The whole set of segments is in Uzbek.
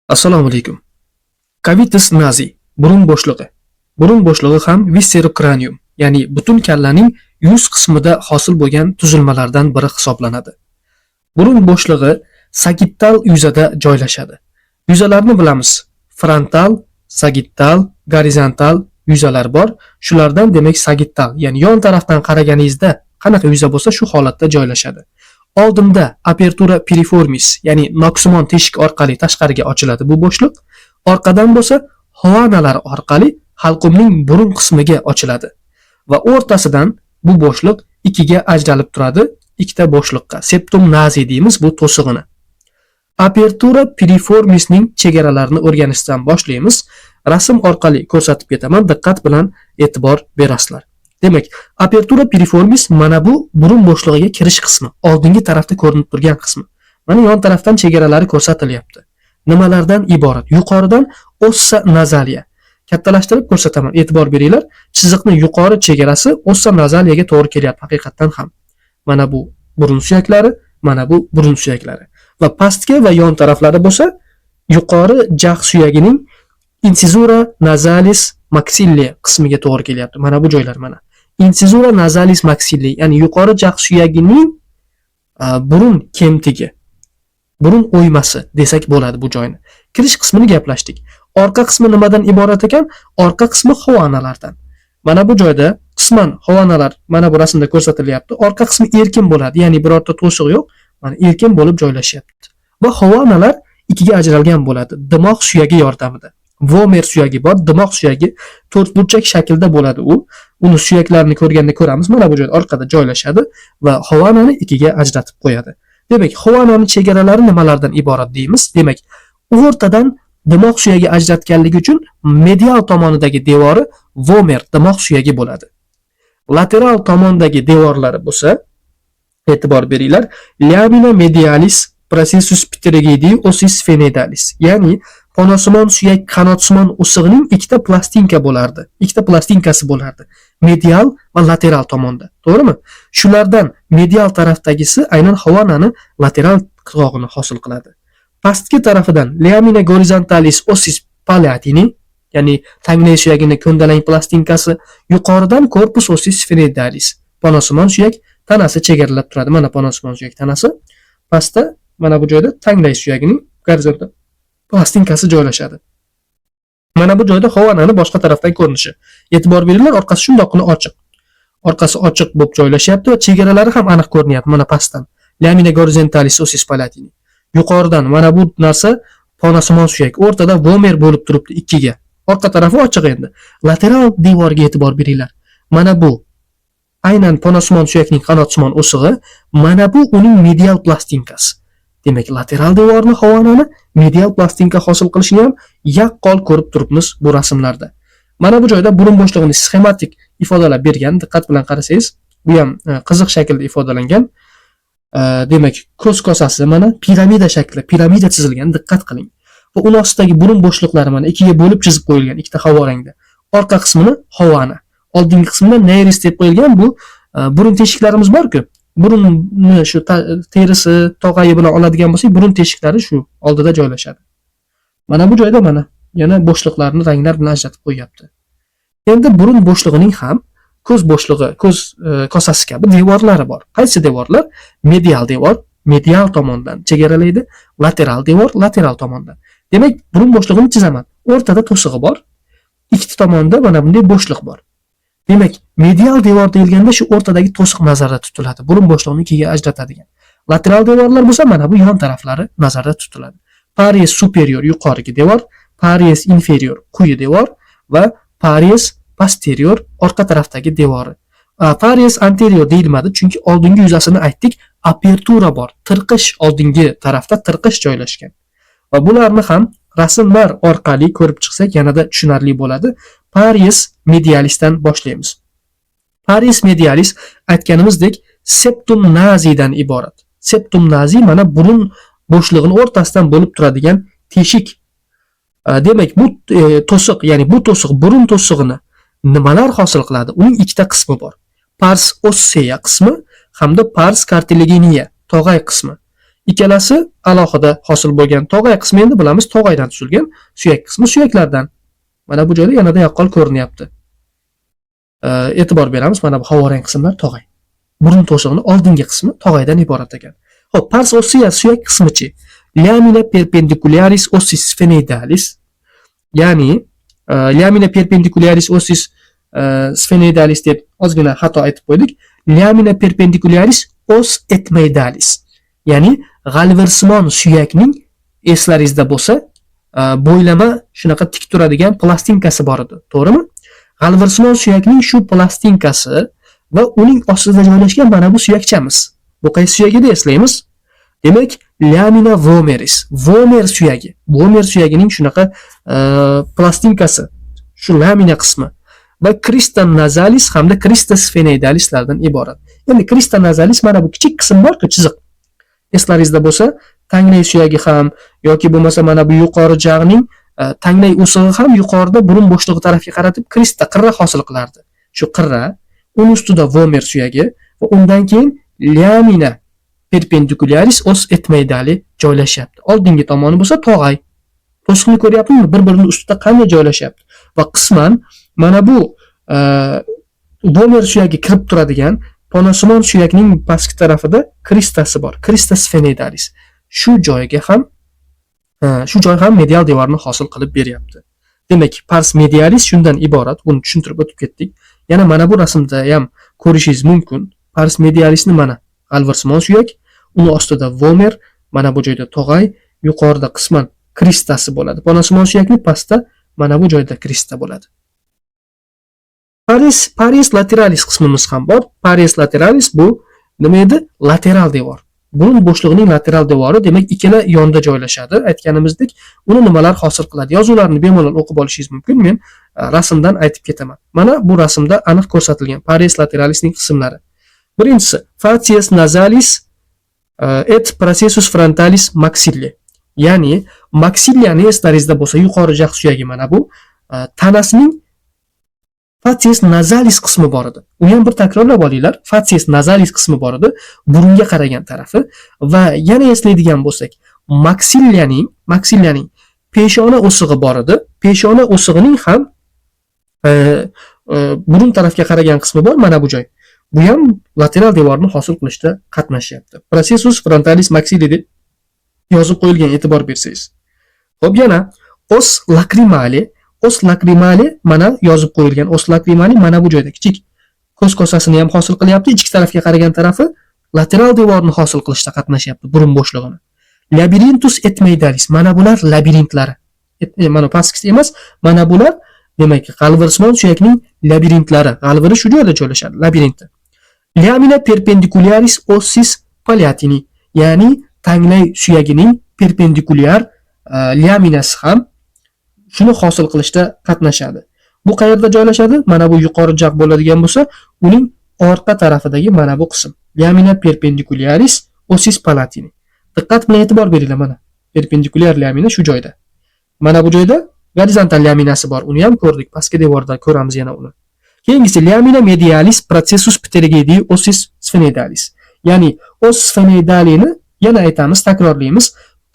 Assalomu alaykum. Cavitis nazi, burun bo'shlig'i. Burun bo'shlig'i ham viscerocranium, ya'ni butun kallaning yuz qismida hosil bo'lgan tuzilmalardan biri hisoblanadi. Burun bo'shlig'i sagittal yuzada joylashadi. Yuzalarni bilamiz. Frontal, sagittal, gorizontal yuzalar bor. Shulardan demak sagittal, ya'ni yon tarafdan qaraganingizda qanaqa yuza bo'lsa shu holatda joylashadi. Oldinda apertura piriformis, ya'ni noksimon teshik orqali tashqariga ochiladi bu bo'shliq. Orqadan bo'lsa hovanalar orqali halqumning burun qismiga ochiladi va o'rtasidan bu bo'shliq ikkiga ajralib turadi, ikkita bo'shliqqa. Septum nazi deymiz bu to'sig'ini. Apertura piriformisning chegaralarini o'rganishdan boshlaymiz. Rasm orqali ko'rsatib ketaman, diqqat bilan e'tibor berasizlar. Demak, apertura piriformis mana bu burun bo'shlig'iga kirish qismi, oldingi tarafda ko'rinib turgan qismi. Mana yon tarafdan chegaralari ko'rsatilyapti. Nimalardan iborat? Yuqoridan ossa nazalia. Kattalashtirib ko'rsataman, e'tibor beringlar. Chiziqning yuqori chegarasi ossa nazaliyaga to'g'ri kelyapti haqiqatan ham. Mana bu burun suyaklari, mana bu burun suyaklari. Va pastki va yon taraflari bo'lsa, yuqori jag' suyagining incisura nasalis maxilli qismiga to'g'ri kelyapti. Mana bu joylar mana. Incisura nasalis maxilli, ya'ni yuqori jag' suyagining burun kemtigi, burun o'ymasi desak bo'ladi bu joyni. Kirish qismini gaplashdik. Orqa qismi nimadan iborat ekan? Orqa qismi hovanalardan. Mana bu joyda qisman hovanalar mana bu rasmda ko'rsatilyapti. Orqa qismi erkin bo'ladi, ya'ni birorta to'siq yo'q. Mana erkin bo'lib joylashyapti. Va hovanalar ikkiga ajralgan bo'ladi dimoq suyagi yordamida. Vomer suyagi bor, dimoq suyagi to'rtburchak shaklda bo'ladi u. Uni suyaklarini ko'rganda ko'ramiz. Mana bu joyda orqada joylashadi va hovanani ikkiga ajratib qo'yadi. Demak, hovanani chegaralari nimalardan iborat deymiz? Demak, o'rtadan dimoq suyagi ajratganligi uchun medial tomonidagi devori vomer dimoq suyagi bo'ladi. Lateral tomondagi devorlari bo'lsa, e'tibor beringlar, lamina medialis processus pterygoidii ossis sphenoidalis, ya'ni ponosimon suyak qanotsimon o'sig'ining ikkita plastinka bo'lardi. Ikkita plastinkasi bo'lardi. Medial va lateral tomonda. To'g'rimi? Shulardan medial tarafdagisi aynan hovanani lateral qirg'og'ini hosil qiladi. Pastki tarafidan lamina horizontalis ossis palatini, ya'ni tangnay suyagini ko'ndalang plastinkasi, yuqoridan corpus ossis sphenoidalis, ponosimon suyak tanasi chegaralab turadi. Mana ponosimon suyak tanasi. Pastda mana bu joyda tangnay suyagining gorizontal plastinkasi joylashadi. Mana bu joyda hovanani boshqa tarafdan ko'rinishi. E'tibor beringlar, orqasi shundoqqina ochiq. Orqasi ochiq bo'lib joylashyapti va chegaralari ham aniq ko'rinyapti mana pastdan. Lamina horizontalis ossis palatini. Yuqoridan mana bu narsa ponosimon suyak, o'rtada vomer bo'lib turibdi ikkiga. Orqa tarafi ochiq endi. Lateral devorga e'tibor beringlar. Mana bu aynan ponosimon suyakning qanotsimon o'sig'i, mana bu uning medial plastinkasi. Demak, lateral devorni hovanani medial plastinka hosil qilishini ham yaqqol ko'rib turibmiz bu rasmlarda. Mana bu joyda burun bo'shlig'ini sxematik ifodalab bergan. Diqqat bilan qarasangiz, bu ham qiziq shaklda ifodalangan. Demak, ko'z kosasi mana piramida shakli, piramida chizilgan, diqqat qiling. Va uning ostidagi burun bo'shliqlari mana ikkiga bo'lib chizib qo'yilgan, ikkita havo rangda. Orqa qismini hovani, oldingi qismini nairis deb qo'yilgan. Bu burun teshiklarimiz bor-ku, burunni shu terisi, tog'ayi bilan oladigan bo'lsak, burun teshiklari shu oldida joylashadi. Mana bu joyda mana yana bo'shliqlarni ranglar bilan ajratib qo'yapti. Endi burun bo'shlig'ining ham ko'z bo'shlig'i, ko'z kosasi kabi devorlari bor. Qaysi devorlar? Medial devor medial tomondan chegaralaydi, lateral devor lateral tomondan. Demak, burun bo'shlig'ini chizaman. O'rtada to'sig'i bor. Ikkita tomonda mana bunday bo'shliq bor. Demak, medial devor deyilganda shu o'rtadagi to'siq nazarda tutiladi. Burun bo'shlig'ini ikkiga ajratadigan. Lateral devorlar bo'lsa mana bu yon taraflari nazarda tutiladi. Paries superior yuqorigi devor, paries inferior quyi devor va paries posterior orqa tarafdagi devori. Paries anterior deyilmadi chunki oldingi yuzasini aytdik, apertura bor. Tirqish oldingi tarafda tirqish joylashgan. Va bularni ham rasmlar orqali ko'rib chiqsak yanada tushunarli bo'ladi. Paries medialisdan boshlaymiz. Paries medialis aytganimizdek septum nazidan iborat. Septum nazi mana burun bo'shlig'ining o'rtasidan bo'lib turadigan teshik. Demak, bu to'siq, ya'ni bu to'siq burun to'sig'ini nimalar hosil qiladi? Uning ikkita qismi bor. Pars ossea qismi hamda pars cartilaginea, tog'ay qismi. Ikkalasi alohida hosil bo'lgan. Tog'ay qismi endi bilamiz tog'aydan tuzilgan, suyak qismi suyaklardan. Mana bu joyda yanada yaqqol ko'rinyapti. E'tibor beramiz, mana bu havorang qismlar tog'ay. Burun to'sig'ining oldingi qismi tog'aydan iborat ekan. Xo'p, pars ossia suyak qismichi? Lamina perpendicularis ossis sphenoidalis, ya'ni lamina perpendicularis ossis sphenoidalis deb ozgina xato aytib qo'ydik. Lamina perpendicularis os etmoidalis, ya'ni g'alvirsimon suyakning eslaringizda bo'lsa, bo'ylama shunaqa tik turadigan plastinkasi bor edi, to'g'rimi? G'alvirsimon suyakning shu plastinkasi va uning ostida joylashgan mana bu suyakchamiz. Bu qaysi suyak edi eslaymiz? Demak, lamina vomeris, vomer suyagi. Vomer suyagining shunaqa plastinkasi, shu lamina qismi va crista nasalis hamda crista sphenoidalislardan iborat. Endi crista nasalis mana bu kichik qism bor-ku, chiziq. Eslaringizda bo'lsa, tangnay suyagi ham yoki bo'lmasa mana bu yuqori jag'ning tangnay o'sig'i ham yuqorida burun bo'shlig'i tarafga qaratib crista, qirra hosil qilardi. Shu qirra, uning ustida vomer suyagi va undan keyin lamina perpendicularis os etmoidali joylashyapti. Oldingi tomoni bo'lsa tog'ay. To'siqni ko'ryapsizmi? Bir-birining ustida qanday joylashyapti? Va qisman mana bu vomer suyagi kirib turadigan ponosimon suyakning pastki tarafida cristasi bor. Crista sphenoidalis. Shu joy ham medial devorni hosil qilib beryapti. Demak, pars medialis shundan iborat. Buni tushuntirib o'tib ketdik. Yana mana bu rasmda ham ko'rishingiz mumkin. Pars medialisni mana g'alvirsimon suyak, uni ostida vomer, mana bu joyda tog'ay, yuqorida qisman cristasi bo'ladi. Ponosimon suyakning pastda mana bu joyda crista bo'ladi. Pares lateralis qismimiz ham bor. Pares lateralis bu nima edi? Lateral devor. Burun bo'shlig'ining lateral devori, demak, ikkala yonda joylashadi. Aytganimizdek, uni nimalar hosil qiladi? Yozuvlarni bemalol o'qib olishingiz mumkin. Men rasmdan aytib ketaman. Mana bu rasmda aniq ko'rsatilgan pares lateralisning qismlari. Birinchisi, facies nasalis et processus frontalis maxilla. Ya'ni maxillani eslaringizda bo'lsa, yuqori jag' suyagi mana bu tanasining facies nasalis qismi bor edi. Uni ham bir takrorlab olinglar. Facies nasalis qismi bor edi, burunga qaragan tarafi va yana eslaydigan bo'lsak, maksillaning peshona o'sig'i bor edi. Peshona o'sig'ining ham burun tarafga qaragan qismi bor, mana bu joy. Bu ham lateral devorni hosil qilishda qatnashyapti. Processus frontalis maxilla deb yozib qo'yilgan, e'tibor bersangiz. Xo'p, yana os lacrimale mana yozib qo'yilgan. Os lacrimale mana bu joyda kichik ko'z kosasini ham hosil qilyapti. Ichki tarafga qaragan tarafi lateral devorni hosil qilishda qatnashyapti, burun bo'shlig'ini. Labirintus etmoidalis, mana bular labirintlari. Mana pastki emas, mana bular demak, g'alvirsimon suyakning labirintlari. G'alviri shu joyda joylashadi, labirinti. Lamina perpendicularis ossis palatini, ya'ni tangnay suyagining perpendikulyar laminasi ham shuni hosil qilishda qatnashadi. Bu qayerda joylashadi? Mana bu yuqori jag' bo'ladigan bo'lsa, uning orqa tarafidagi mana bu qism. Lamina perpendicularis ossis palatini. Diqqat bilan e'tibor beringlar, mana perpendikulyar lamina shu joyda. Mana bu joyda gorizontal laminasi bor. Uni ham ko'rdik. Pastki devorda ko'ramiz yana uni. Keyingisi lamina medialis processus pterygoidii ossis sphenoidalis. Ya'ni os sphenoidalini yana aytamiz, takrorlaymiz.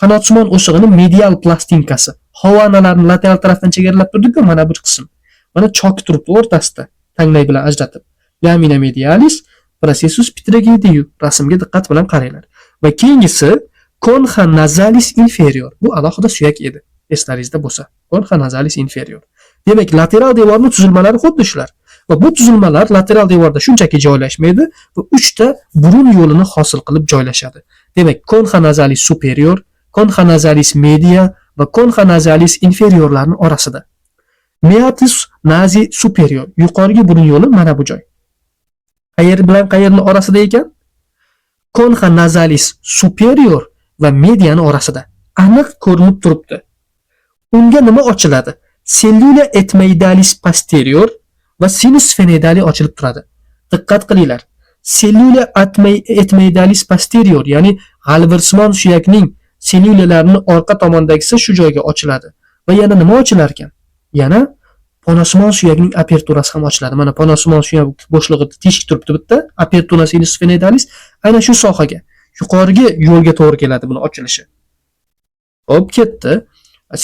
Qanotsimon o'sig'ining medial plastinkasi. Havanalarni lateral tarafdan chegaralab turdik-ku, mana bu qism. Mana chok turibdi o'rtasida, tangnay bilan ajratib. Lamina medialis processus pterygoidii. Rasmga diqqat bilan qaranglar. Va keyingisi concha nasalis inferior. Bu alohida suyak edi, eslaringizda bo'lsa. Concha nasalis inferior. Demak, lateral devorning tuzilmalari xuddi shular. Va bu tuzilmalar lateral devorda shunchaki joylashmaydi va 3 ta burun yo'lini hosil qilib joylashadi. Demak, concha nasalis superior, concha nasalis media va concha nasalis inferiorlarning orasida. Meatus nasi superior, yuqorgi burun yo'li mana bu joy. Qayer bilan qayerning orasida ekan? Concha nasalis superior va mediani orasida. Aniq ko'rinib turibdi. Unga nima ochiladi? Cellula etmoidalis posterior va sinus sphenoidali ochilib turadi. Diqqat qilinglar. Cellula etmoidalis posterior, ya'ni g'alvirsimon suyakning sellyulalarini orqa tomondagisi shu joyga ochiladi. Va yana nima ochilar ekan? Yana ponosimon suyakning aperturasi ham ochiladi. Mana ponosimon suyak bo'shlig'i teshik turibdi bitta, apertura sinus sphenoidalis aynan shu sohaga. yuqoriga yo'lga to'g'ri keladi buni ochilishi. Hop, ketdi.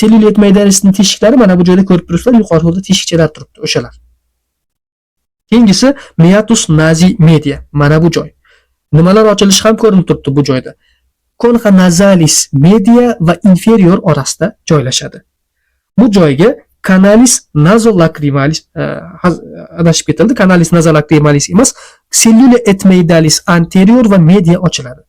Sellyulit maydalisining teshiklari mana bu joyda ko'rib turibsizlar, yuqorida teshikchalar turibdi, o'shalar. Keyingisi meatus nazi media. Mana bu joy. Nimalar ochilishi ham ko'rinib turibdi bu joyda. Concha nasalis media va inferior orasida joylashadi. Bu joyga canalis nasolacrimalis adashib ketildi. Canalis nasolacrimalis emas, cellula etmeidalis anterior va media ochiladi.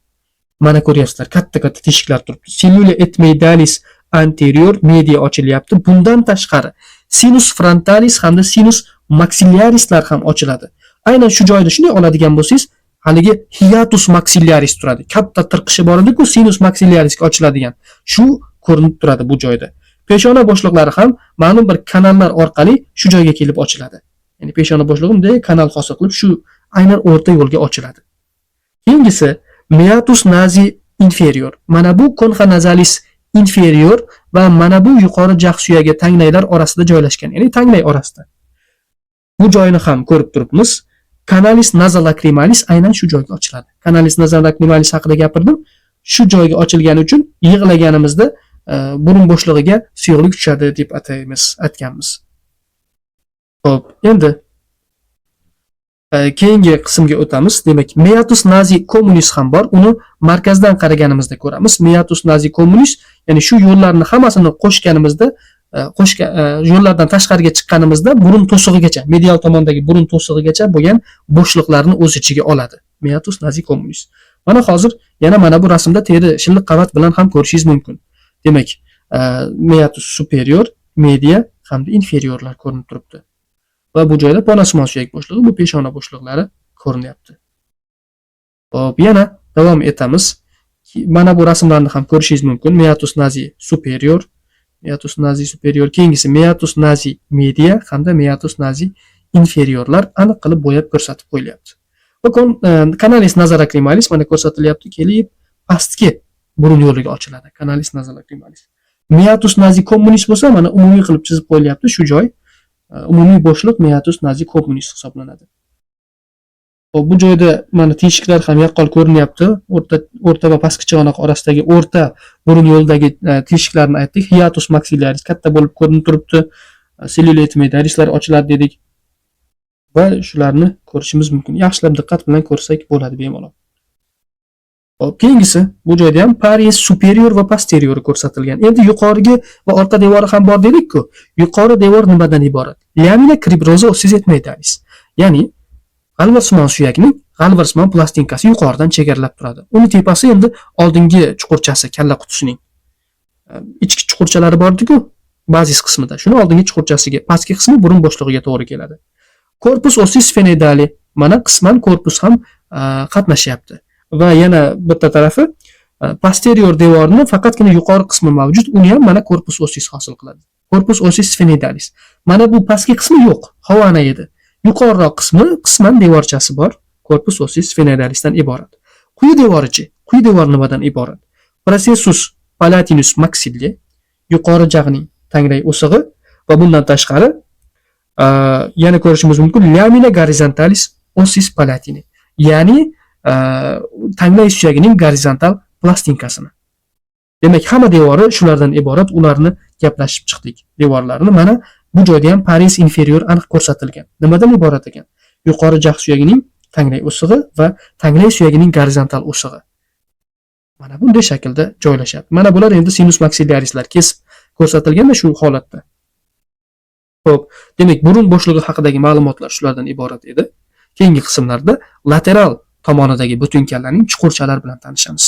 Mana ko'ryapsizlar, katta-katta teshiklar turibdi. Cellula etmeidalis anterior media ochilyapti. Bundan tashqari sinus frontalis hamda sinus maxillarislar ham ochiladi. Aynan shu joyda shunday oladigan bo'lsangiz, haligi hiatus maxillaris turadi. Katta tirqishi bor edi-ku, sinus maxillarisga ochiladigan. Shu ko'rinib turadi bu joyda. Peshona bo'shliqlari ham ma'lum bir kanallar orqali shu joyga kelib ochiladi. Ya'ni peshona bo'shlig'i bunday kanal hosil qilib shu aynan o'rta yo'lga ochiladi. Keyingisi meatus nazi inferior. Mana bu concha nasalis inferior va mana bu yuqori jag' suyagi tanglaylar orasida joylashgan, ya'ni tanglay orasida. Bu joyni ham ko'rib turibmiz. Canalis nasolacrimalis aynan shu joyga ochiladi. Canalis nasolacrimalis haqida gapirdim. Shu joyga ochilgani uchun yig'laganimizda burun bo'shlig'iga suyuqlik tushadi deb aytganmiz. Xo'p, endi keyingi qismga o'tamiz. Demak, meatus nazi communis ham bor. Uni markazdan qaraganimizda ko'ramiz. Meatus nazi communis, ya'ni shu yo'llarni hammasini qo'shganimizda, yo'llardan tashqariga chiqqanimizda burun to'sig'igacha, medial tomondagi burun to'sig'igacha bo'lgan bo'shliqlarni o'z ichiga oladi. Meatus nazi communis. Mana hozir yana mana bu rasmda teri shilliq qavat bilan ham ko'rishingiz mumkin. Demak, meatus superior, media hamda inferiorlar ko'rinib turibdi. Va bu joyda ponasimon suyak bo'shlig'i, bu peshona bo'shliqlari ko'rinyapti. Hop, yana davom etamiz. Mana bu rasmlarni ham ko'rishingiz mumkin. Meatus nazi superior, meatus nazi superior, keyingisi meatus nazi media hamda meatus nazi inferiorlar aniq qilib bo'yab ko'rsatib qo'yilyapti. Va canalis nasolacrimalis mana ko'rsatilyapti, kelib pastki burun yo'liga ochiladi. Canalis nasolacrimalis. Meatus nazi communis bo'lsa, mana umumiy qilib chizib qo'yilyapti shu joy. Umumiy bo'shliq meatus nazi communis hisoblanadi. Hop, bu joyda mana teshiklar ham yaqqol ko'rinyapti. O'rta va pastki chig'anoq orasidagi o'rta burun yo'lidagi teshiklarni aytdik. Hiatus maxillaris katta bo'lib ko'rinib turibdi. Cellula etmeidarislar ochiladi dedik. Va shularni ko'rishimiz mumkin. Yaxshilab diqqat bilan ko'rsak bo'ladi bemalol. Hop, keyingisi bu joyda ham paries superior va posterior ko'rsatilgan. Endi yuqorigi va orqa devori ham bor dedik-ku. Yuqori devor nimadan iborat? Lamina cribrosa ossis etmeidalis. Ya'ni g'alvarsimon suyakning g'alvarsimon plastinkasi yuqoridan chegaralab turadi. Uni tepasi endi oldingi chuqurchasi, kalla qutisining ichki chuqurchalari bor-ku, bazis qismida. Shuni oldingi chuqurchasiga, pastki qismi burun bo'shlig'iga to'g'ri keladi. Corpus ossis sphenoidale, mana qisman korpus ham qatnashyapti. Va yana bitta tarafi posterior devorni faqatgina yuqori qismi mavjud, uni ham mana corpus ossis hosil qiladi. Corpus ossis sphenoidalis. Mana bu pastki qismi yo'q, havana edi. Yuqoriroq qismi qisman devorchasi bor, corpus ossis sphenoidalisdan iborat. Quyi devorichi, quyi devor nimadan iborat? Processus palatinus maxilli, yuqori jag'ning tanglay o'sig'i va bundan tashqari yana ko'rishimiz mumkin lamina horizontalis ossis palatini. Ya'ni tanglay suyagining gorizontal plastinkasini. Demak, hamma devori shulardan iborat. Ularni gaplashib chiqdik. Devorlarni mana bu joyda ham paries inferior aniq ko'rsatilgan. Nimadan iborat ekan? Yuqori jag' suyagining tanglay o'sig'i va tanglay suyagining gorizontal o'sig'i. Mana bunday shaklda joylashadi. Mana bular endi sinus maxillarislar kesib ko'rsatilganda shu holatda. Xo'p, demak, burun bo'shlig'i haqidagi ma'lumotlar shulardan iborat edi. Keyingi qismlarda lateral tomonidagi butun kallaning chuqurchalari bilan tanishamiz.